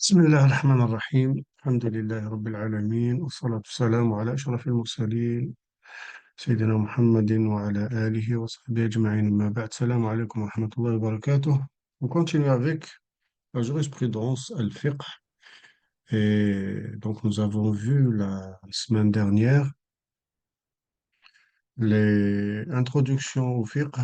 بسم الله الرحمن الرحيم الحمد لله رب العالمين والصلاة والسلام على أشرف المرسلين سيدنا محمد وعلى آله وصحبه أجمعين أما بعد السلام عليكم ورحمة الله وبركاته. On continue avec la jurisprudence al-fiqh et donc nous avons vu la semaine dernière les introductions au fiqh,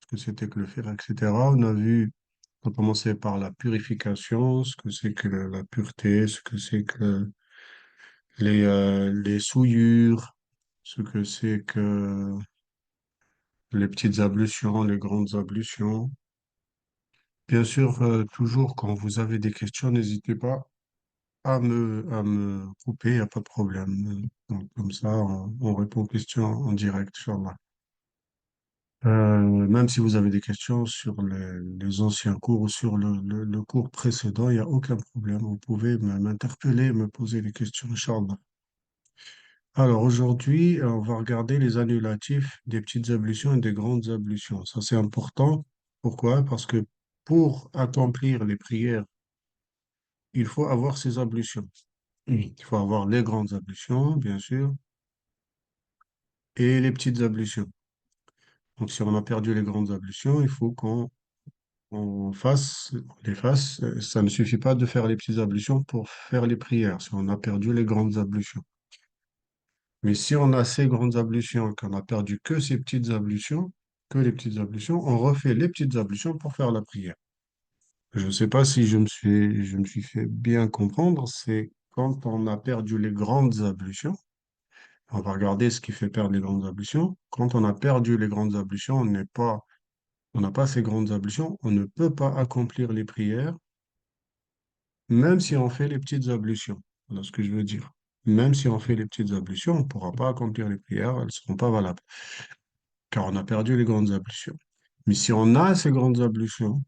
ce que c'était que le fiqh, etc. On a vu, on a commencé par la purification, ce que c'est que la pureté, ce que c'est que les souillures, ce que c'est que les petites ablutions, les grandes ablutions. Bien sûr, toujours quand vous avez des questions, n'hésitez pas à me couper, il n'y a pas de problème. Donc, comme ça, on répond aux questions en direct, Inch'Allah. Même si vous avez des questions sur les anciens cours ou sur le cours précédent, il n'y a aucun problème. Vous pouvez m'interpeller, me poser des questions, Inch'Allah. Alors aujourd'hui, on va regarder les annulatifs des petites ablutions et des grandes ablutions. Ça, c'est important. Pourquoi? Parce que pour accomplir les prières, il faut avoir ces ablutions. Il faut avoir les grandes ablutions, bien sûr, et les petites ablutions. Donc, si on a perdu les grandes ablutions, il faut on les fasse. Ça ne suffit pas de faire les petites ablutions pour faire les prières, si on a perdu les grandes ablutions. Mais si on a ces grandes ablutions et qu'on a perdu que ces petites ablutions, que les petites ablutions, on refait les petites ablutions pour faire la prière. Je ne sais pas si je me suis fait bien comprendre, c'est quand on a perdu les grandes ablutions, on va regarder ce qui fait perdre les grandes ablutions. Quand on a perdu les grandes ablutions, on n'a pas ces grandes ablutions, on ne peut pas accomplir les prières, même si on fait les petites ablutions. Voilà ce que je veux dire. Même si on fait les petites ablutions, on ne pourra pas accomplir les prières, elles ne seront pas valables, car on a perdu les grandes ablutions. Mais si on a ces grandes ablutions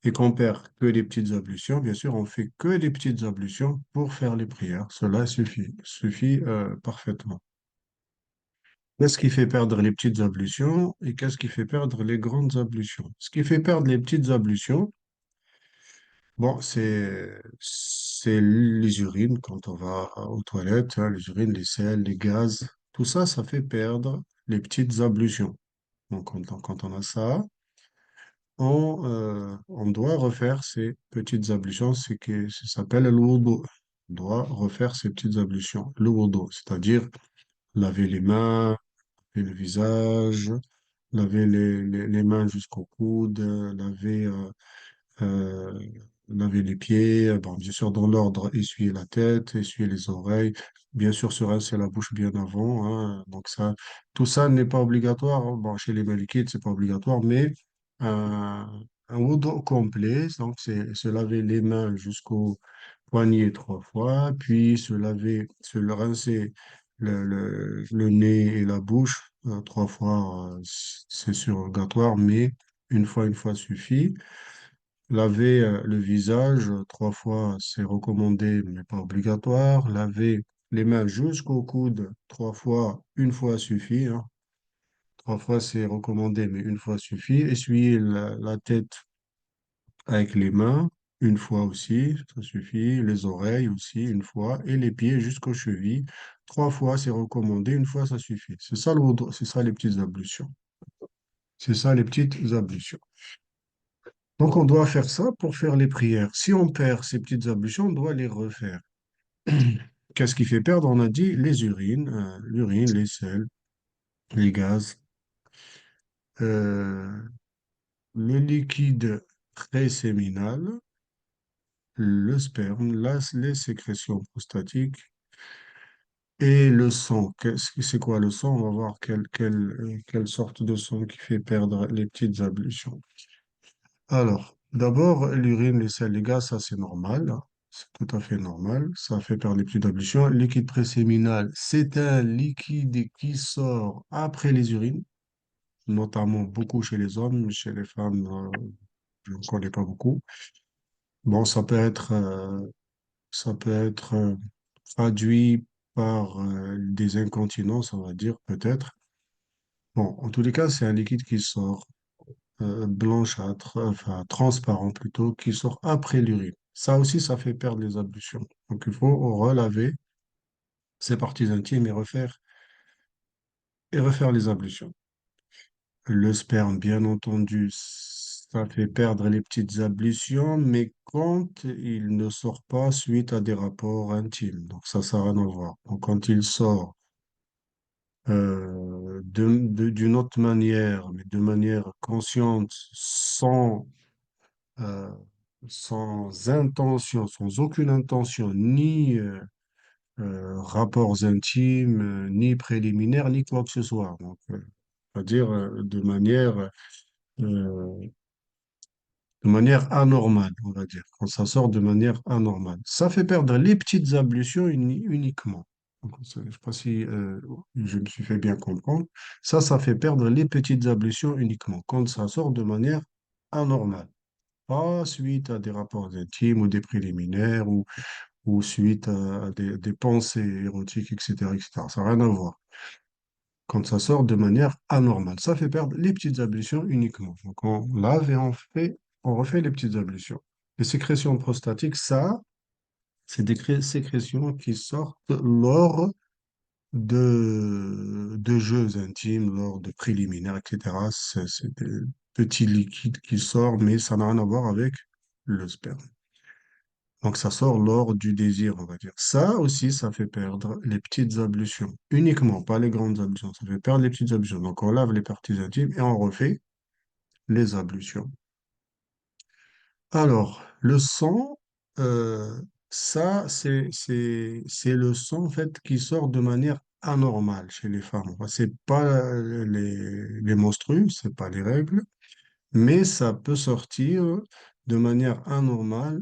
et qu'on perd que les petites ablutions, bien sûr, on fait que les petites ablutions pour faire les prières. Cela suffit parfaitement. Qu'est-ce qui fait perdre les petites ablutions et qu'est-ce qui fait perdre les grandes ablutions? Ce qui fait perdre les petites ablutions, bon, c'est les urines quand on va aux toilettes, hein, les urines, les sels, les gaz, tout ça, ça fait perdre les petites ablutions. Donc, quand on a ça, on doit refaire ces petites ablutions, ça s'appelle le wudu. On doit refaire ces petites ablutions, le wudu, c'est-à-dire laver les mains, laver le visage, laver les mains jusqu'au coude, euh, laver les pieds, bon, bien sûr dans l'ordre, essuyer la tête, essuyer les oreilles, bien sûr se rincer la bouche bien avant, hein. Donc ça, tout ça n'est pas obligatoire, hein. Bon, chez les malikites, c'est pas obligatoire, mais un wudu complet, donc c'est se laver les mains jusqu'au poignet trois fois, puis se le rincer le nez et la bouche trois fois, c'est surrogatoire, mais une fois suffit. Laver le visage trois fois, c'est recommandé, mais pas obligatoire. Laver les mains jusqu'au coude trois fois, une fois suffit, hein. Trois fois, c'est recommandé, mais une fois suffit. Essuyer la tête avec les mains, une fois aussi, ça suffit. Les oreilles aussi, une fois. Et les pieds jusqu'aux chevilles. Trois fois, c'est recommandé, une fois, ça suffit. C'est ça c'est ça les petites ablutions. C'est ça les petites ablutions. Donc, on doit faire ça pour faire les prières. Si on perd ces petites ablutions, on doit les refaire. Qu'est-ce qui fait perdre? On a dit les urines, l'urine, les sels, les gaz, euh, le liquide préséminal, le sperme, les sécrétions prostatiques et le sang. C'est quoi le sang? On va voir quelle sorte de sang qui fait perdre les petites ablutions. Alors, d'abord, l'urine, les sels, les gaz, ça c'est normal, hein. C'est tout à fait normal. Ça fait perdre les petites ablutions. Le liquide préséminal, c'est un liquide qui sort après les urines, notamment beaucoup chez les hommes, chez les femmes, je ne connais pas beaucoup. Bon, ça peut être traduit par des incontinences, on va dire, peut-être. Bon, en tous les cas, c'est un liquide qui sort blanchâtre, enfin transparent plutôt, qui sort après l'urine. Ça aussi, ça fait perdre les ablutions. Donc, il faut relaver ces parties intimes et refaire les ablutions. Le sperme, bien entendu, ça fait perdre les petites ablutions, mais quand il ne sort pas suite à des rapports intimes. Donc, ça n'a rien à voir. Donc, quand il sort d'une autre manière, mais de manière consciente, euh, sans intention, sans aucune intention, ni rapports intimes, ni préliminaires, ni quoi que ce soit. Donc, c'est-à-dire euh, de manière anormale, on va dire, quand ça sort de manière anormale. Ça fait perdre les petites ablutions uniquement. Donc, je ne sais pas si je me suis fait bien comprendre. Ça fait perdre les petites ablutions uniquement quand ça sort de manière anormale. Pas suite à des rapports intimes ou des préliminaires ou suite à des pensées érotiques, etc., etc. Ça n'a rien à voir. Quand ça sort de manière anormale, ça fait perdre les petites ablutions uniquement. Donc on lave et on refait les petites ablutions. Les sécrétions prostatiques, ça, c'est des sécrétions qui sortent lors de jeux intimes, lors de préliminaires, etc. C'est des petits liquides qui sortent, mais ça n'a rien à voir avec le sperme. Donc ça sort lors du désir, on va dire. Ça aussi, ça fait perdre les petites ablutions. Uniquement, pas les grandes ablutions. Ça fait perdre les petites ablutions. Donc on lave les parties intimes et on refait les ablutions. Alors, le sang, ça, c'est le sang, en fait, qui sort de manière anormale chez les femmes. Enfin, c'est pas les menstrues, c'est pas les règles, mais ça peut sortir de manière anormale,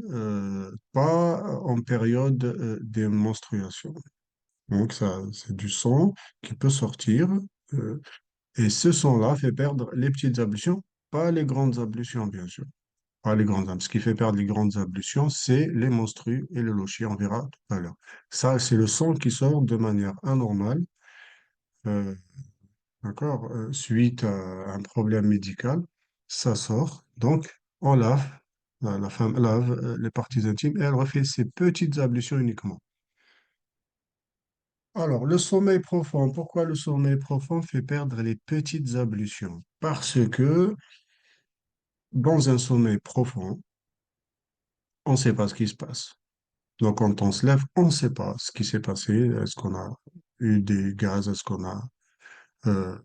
pas en période des menstruations. Donc, ça, c'est du sang qui peut sortir, euh, et ce sang-là fait perdre les petites ablutions, pas les grandes ablutions, bien sûr. Pas les grandes ablutions. Ce qui fait perdre les grandes ablutions, c'est les menstrues et le lochier, on verra tout à l'heure. Ça, c'est le sang qui sort de manière anormale, euh, d'accord, suite à un problème médical, ça sort. Donc, on lave, la femme lave les parties intimes et elle refait ses petites ablutions uniquement. Alors, le sommeil profond. Pourquoi le sommeil profond fait perdre les petites ablutions? Parce que dans un sommeil profond, on ne sait pas ce qui se passe. Donc, quand on se lève, on ne sait pas ce qui s'est passé. Est-ce qu'on a eu des gaz? Est-ce qu'on a euh,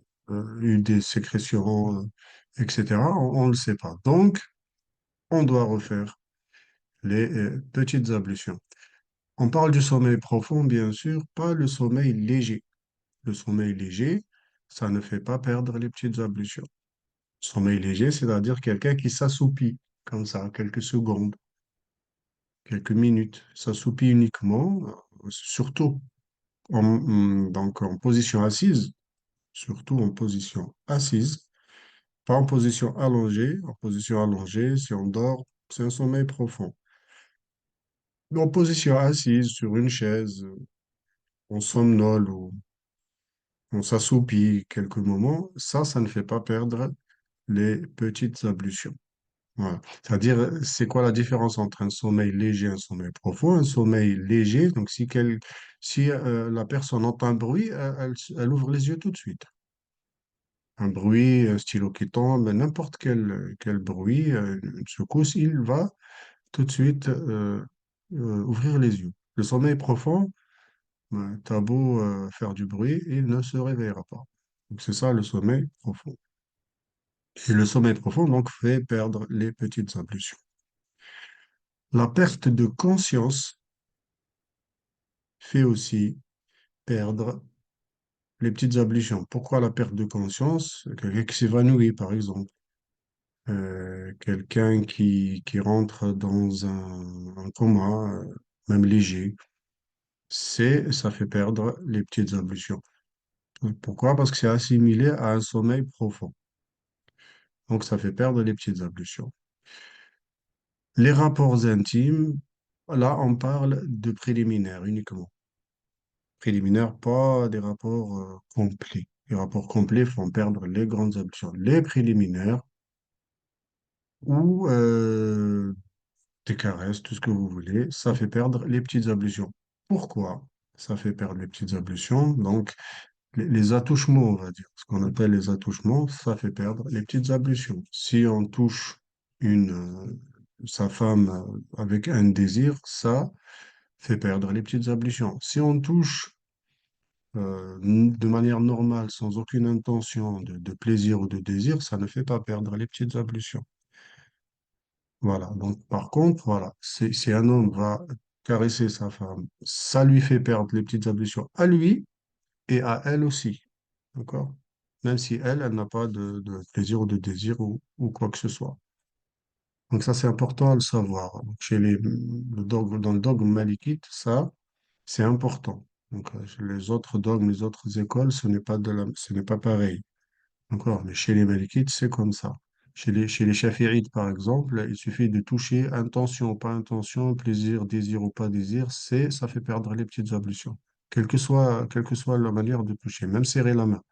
eu des sécrétions, etc. On ne le sait pas. Donc, on doit refaire les petites ablutions. On parle du sommeil profond, bien sûr, pas le sommeil léger. Le sommeil léger, ça ne fait pas perdre les petites ablutions. Sommeil léger, c'est-à-dire quelqu'un qui s'assoupit, comme ça, quelques secondes, quelques minutes, s'assoupit uniquement, surtout donc en position assise, surtout en position assise, pas en position allongée. En position allongée, si on dort, c'est un sommeil profond. Mais en position assise, sur une chaise, on somnole ou on s'assoupit quelques moments, ça ne fait pas perdre les petites ablutions. Voilà. C'est-à-dire, c'est quoi la différence entre un sommeil léger et un sommeil profond? Un sommeil léger, donc si la personne entend un bruit, elle ouvre les yeux tout de suite. Un bruit, un stylo qui tombe, n'importe quel bruit, une secousse, il va tout de suite ouvrir les yeux. Le sommeil profond, t'as beau faire du bruit, il ne se réveillera pas. Donc c'est ça le sommeil profond. Et le sommeil profond, donc, fait perdre les petites ablutions. La perte de conscience fait aussi perdre les petites ablutions. Pourquoi la perte de conscience? Quelqu'un qui s'évanouit, par exemple. Quelqu'un qui rentre dans un coma, même léger, ça fait perdre les petites ablutions. Pourquoi? Parce que c'est assimilé à un sommeil profond. Donc, ça fait perdre les petites ablutions. Les rapports intimes, là, on parle de préliminaires uniquement. Préliminaires, pas des rapports complets. Les rapports complets font perdre les grandes ablutions. Les préliminaires, où des caresses, tout ce que vous voulez, ça fait perdre les petites ablutions. Pourquoi ça fait perdre les petites ablutions? Donc, les attouchements, on va dire, ce qu'on appelle les attouchements, ça fait perdre les petites ablutions. Si on touche sa femme avec un désir, ça fait perdre les petites ablutions. Si on touche de manière normale, sans aucune intention de plaisir ou de désir, ça ne fait pas perdre les petites ablutions. Voilà. Donc, par contre, voilà, si un homme va caresser sa femme, ça lui fait perdre les petites ablutions à lui et à elle aussi. D'accord? Même si elle n'a pas de plaisir ou de désir ou quoi que ce soit. Donc, ça, c'est important à le savoir. Donc, dans le dogme malikite, ça, c'est important. Donc, les autres dogmes, les autres écoles, ce n'est pas pareil. D'accord? Mais chez les Malikites, c'est comme ça. Chez les Chafi'ites, par exemple, il suffit de toucher intention ou pas intention, plaisir, désir ou pas désir, ça fait perdre les petites ablutions. Quelle que soit la manière de toucher, même serrer la main,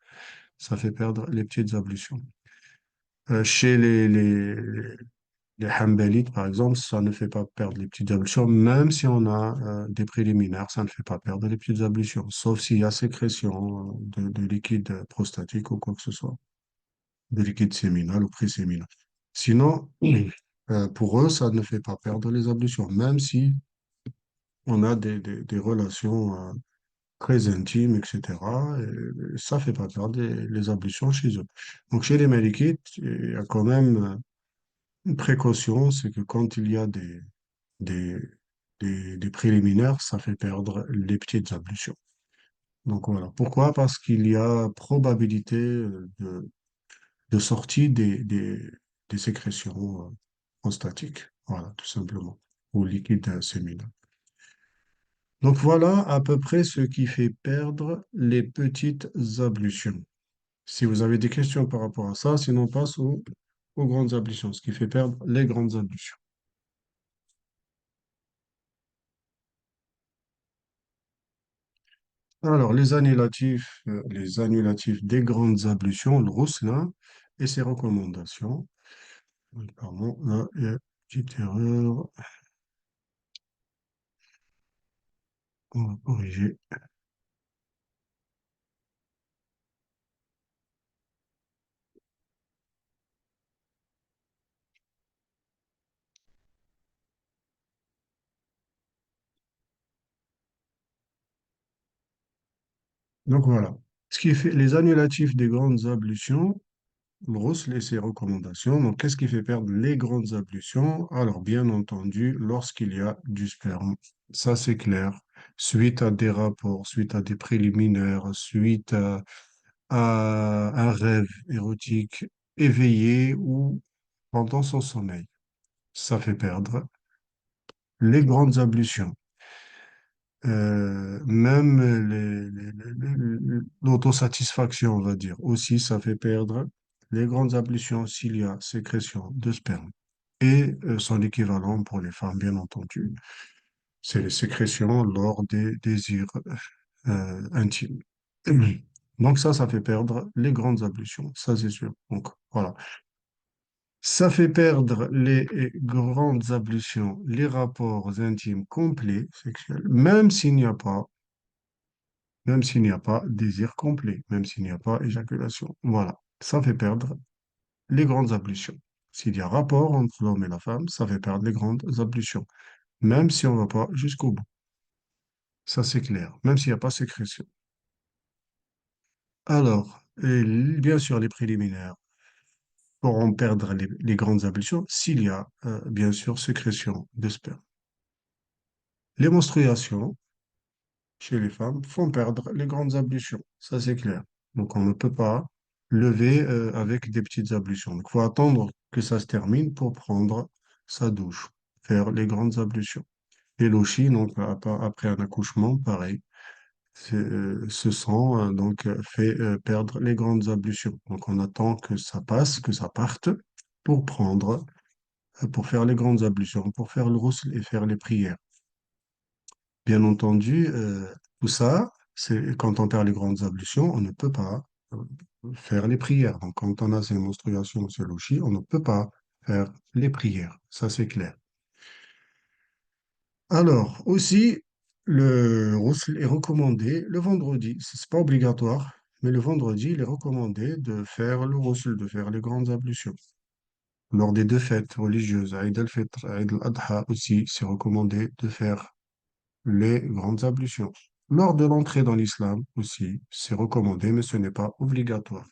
ça fait perdre les petites ablutions. Chez les Hanbalites, par exemple, ça ne fait pas perdre les petites ablutions, même si on a des préliminaires, ça ne fait pas perdre les petites ablutions, sauf s'il y a sécrétion de liquide prostatique ou quoi que ce soit, de liquide séminal ou pré-séminal. Sinon, pour eux, ça ne fait pas perdre les ablutions, même si on a des relations très intimes, etc. Et ça fait pas perdre les ablutions chez eux. Donc, chez les Malikites, il y a quand même une précaution, c'est que quand il y a des, des préliminaires, ça fait perdre les petites ablutions. Donc voilà. Pourquoi? Parce qu'il y a probabilité de sortie des sécrétions prostatiques. Voilà, tout simplement. Ou liquide séminal. Donc voilà à peu près ce qui fait perdre les petites ablutions. Si vous avez des questions par rapport à ça, sinon on passe aux grandes ablutions, ce qui fait perdre les grandes ablutions. Alors, les annulatifs des grandes ablutions, le roussela et ses recommandations. Oui, pardon, là, il y a une petite erreur. On va corriger. Donc voilà. Ce qui fait les annulatifs des grandes ablutions, le roussel et ses recommandations. Donc, qu'est-ce qui fait perdre les grandes ablutions? Alors, bien entendu, lorsqu'il y a du sperme. Ça, c'est clair. Suite à des rapports, suite à des préliminaires, suite à un rêve érotique éveillé ou pendant son sommeil. Ça fait perdre les grandes ablutions. Même l'autosatisfaction, on va dire, aussi, ça fait perdre les grandes ablutions s'il y a sécrétion de sperme. Et son équivalent pour les femmes, bien entendu, c'est les sécrétions lors des désirs intimes. Donc ça fait perdre les grandes ablutions, ça c'est sûr. Donc voilà. Ça fait perdre les grandes ablutions, les rapports intimes complets sexuels, même s'il n'y a pas désir complet, même s'il n'y a pas éjaculation. Voilà. Ça fait perdre les grandes ablutions. S'il y a rapport entre l'homme et la femme, ça fait perdre les grandes ablutions, même si on ne va pas jusqu'au bout. Ça c'est clair, même s'il n'y a pas sécrétion. Alors, bien sûr, les préliminaires pourront perdre les grandes ablutions s'il y a, bien sûr, sécrétion de sperme. Les menstruations, chez les femmes, font perdre les grandes ablutions. Ça, c'est clair. Donc, on ne peut pas lever, avec des petites ablutions. Donc, il faut attendre que ça se termine pour prendre sa douche, faire les grandes ablutions. Et l'oshi, donc, après un accouchement, pareil, ce sang, fait perdre les grandes ablutions. Donc, on attend que ça passe, que ça parte pour faire les grandes ablutions, pour faire le ghusl et faire les prières. Bien entendu, tout ça, c'est quand on perd les grandes ablutions, on ne peut pas euh, faire les prières. Donc, quand on a ces menstruations, ces lochis, on ne peut pas faire les prières. Ça, c'est clair. Alors, aussi, le ghusl est recommandé le vendredi. C'est pas obligatoire, mais le vendredi, il est recommandé de faire le ghusl, de faire les grandes ablutions. Lors des deux fêtes religieuses, Aïd al-Fitr, Aïd al-Adha aussi, c'est recommandé de faire les grandes ablutions. Lors de l'entrée dans l'islam aussi, c'est recommandé, mais ce n'est pas obligatoire.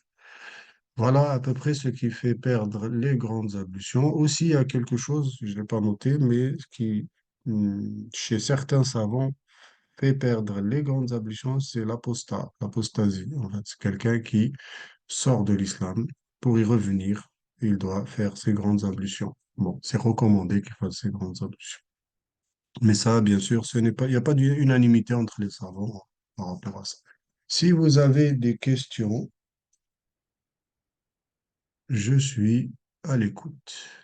Voilà à peu près ce qui fait perdre les grandes ablutions. Aussi, il y a quelque chose, je ne l'ai pas noté, mais qui, chez certains savants, fait perdre les grandes ablutions, c'est l'apostasie. En fait, c'est quelqu'un qui sort de l'islam. Pour y revenir, il doit faire ses grandes ablutions. Bon, c'est recommandé qu'il fasse ses grandes ablutions. Mais ça, bien sûr, il n'y a pas d'unanimité entre les savants par rapport à ça. Si vous avez des questions, je suis à l'écoute.